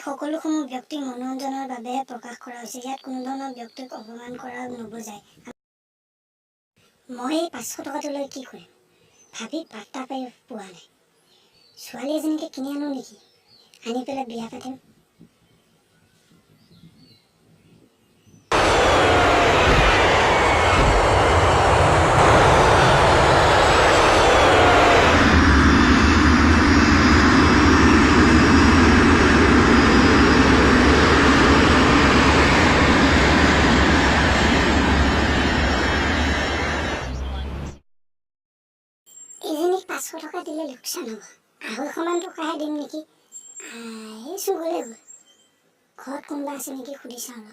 সকলোসমূহ ব্যক্তিৰ মনোৰঞ্জনৰ বাবেহে প্ৰকাশ কৰা হৈছে। ইয়াত কোনো ধৰণৰ ব্যক্তিক অপমান কৰা নুবুজায়। মই এই 500 টকাটো লৈ কি কৰিম ভাবি পাত্তা পাই পোৱা নাই। ছোৱালী এজনীকে কিনি আনো নেকি, আনি পেলাই বিয়া পাতিম। এজনীক 500 টকা দিলে লোকচান হ'ব। 250 টকাহে দিম নেকি। আহিছোঁ গ'লে গ'ল। ঘৰত কোনোবা আছে নেকি সুধি চাওঁ ন,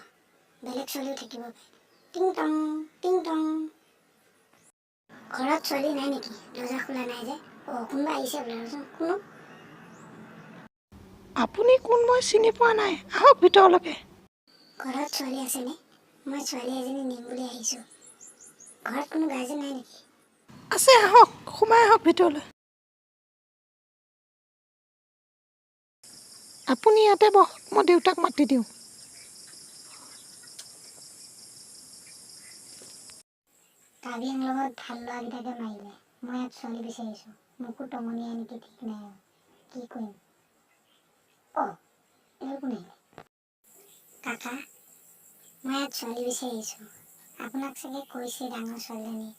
বেলেগ ছোৱালীও থাকিব পাৰে। টিং টং টিং টং। ঘৰত ছোৱালী নাই নেকি? দৰ্জা খোলা নাই যে। কোনোবা আহিছে বোলে, ৰচোন কোনো। আপুনি কোন মই চিনি পোৱা নাই, আহক ভিতৰলৈকে। ঘৰত ছোৱালী আছেনে? মই ছোৱালী এজনী নিম বুলি আহিছোঁ। ঘৰত কোনো গাৰ্জেন নাই নেকি? আছে, আহক সোমাই আহক ভিতৰলৈ। আপুনি ইয়াতে বহক, মই দেউতাক মাতি দিওঁ। কাবিয়াং লগত ভাল ল'ৰাকেইটাকে মাৰিলে। মই ইয়াত ছোৱালী বিচাৰিছোঁ। মোকো টঙনিয়াই নেকি ঠিক নাই আৰু। কি কৰিম? এইবোৰ কোন আহিলে? কাকা, মই ইয়াত ছোৱালী বিচাৰি আহিছোঁ। আপোনাক চাগে কৈছে ডাঙৰ ছোৱালীজনী।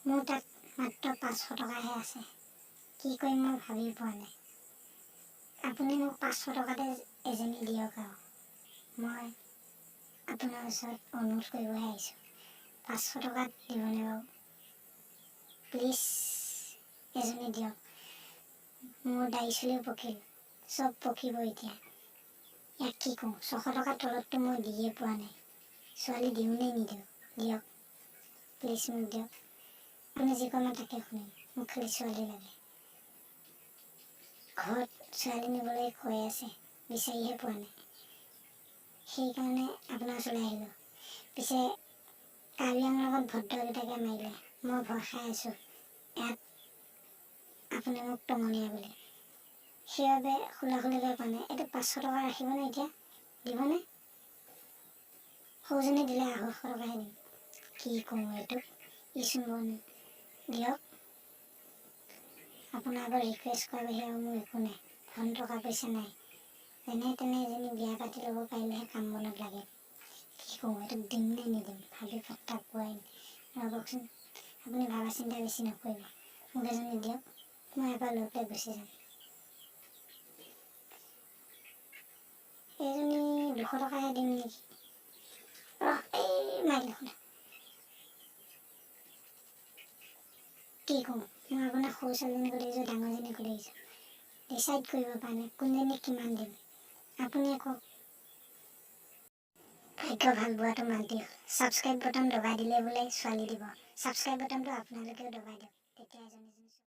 মোৰ তাত মাত্ৰ 500 টকাহে আছে। কি কৰিম মই ভাবি পোৱা নাই। আপুনি মোক 500 টকাতে এজনী দিয়ক আৰু। মই আপোনাৰ ওচৰত অনুৰোধ কৰিবহে আহিছোঁ। 500 টকাত দিবনে বাৰু? প্লিজ এজনী দিয়ক। মোৰ দাড়ি চুলিও পকিল, চব পকিব এতিয়া। ইয়াক কি কওঁ? 600 টকাৰ তলততো মই দিয়ে পোৱা নাই। ছোৱালী দিওঁ নে নিদিওঁ? দিয়ক, প্লিজ মোক দিয়ক। আপুনি যি কয় মই তাকে শুনিম। মোক খালি ছোৱালী লাগে। ঘৰত ছোৱালী নিবলৈ কৈ আছে, বিচাৰিহে পোৱা নাই। সেইকাৰণে আপোনাৰ ওচৰলৈ আহিলোঁ। পিছে কাবিয়াং লগত ভদ্ৰকেইটাকে মাৰিলে। মই ভয় খাই আছোঁ ইয়াত আপুনি মোক টঙনিয়াই বুলি। সেইবাবে খোলাখুলিকৈ কোৱা নাই। এইটো 500 টকা ৰাখিবনে এতিয়া? দিবনে? সৌজনী দিলে 250 টকাহে দিম। কি কওঁ এইটো? ইচোন বন দিয়ক। আপোনাৰ আগত ৰিকুৱেষ্ট কৰাৰ বাহিৰে আৰু মোৰ একো নাই। ধন টকা পইচা নাই। যেনে তেনে এজনী বিয়া পাতি ল'ব পাৰিলেহে কাম বনত লাগে। কি কওঁ এইটো? দিম নে নিদিম ভাবি পাত্তা পোৱাই নাই। ৰ'বকচোন, আপুনি ভাবা চিন্তা বেছি নকৰিব। মোক এজনী দিয়ক, মই এবাৰ লৈ পেলাই গুচি যাম। এইজনী 200 টকাহে দিম নেকি। মাৰিলে শুনা। কি কওঁ? মই আপোনাক সৰু ছোৱালীজনীক সুধিছোঁ, ডাঙৰজনীক সুধিছোঁ। ডিচাইড কৰিব পৰা নাই কোনজনীক কিমান দিম। আপুনিয়ে কওক। ভাগ্য ভাল বোৱাটো মান্তি হ'ল। ছাবস্ক্ৰাইব বটন দবাই দিলে বোলে ছোৱালী দিব। ছাবস্ক্ৰাইব বটনটো আপোনালোকেও দবাই দিয়ক, তেতিয়া এজনী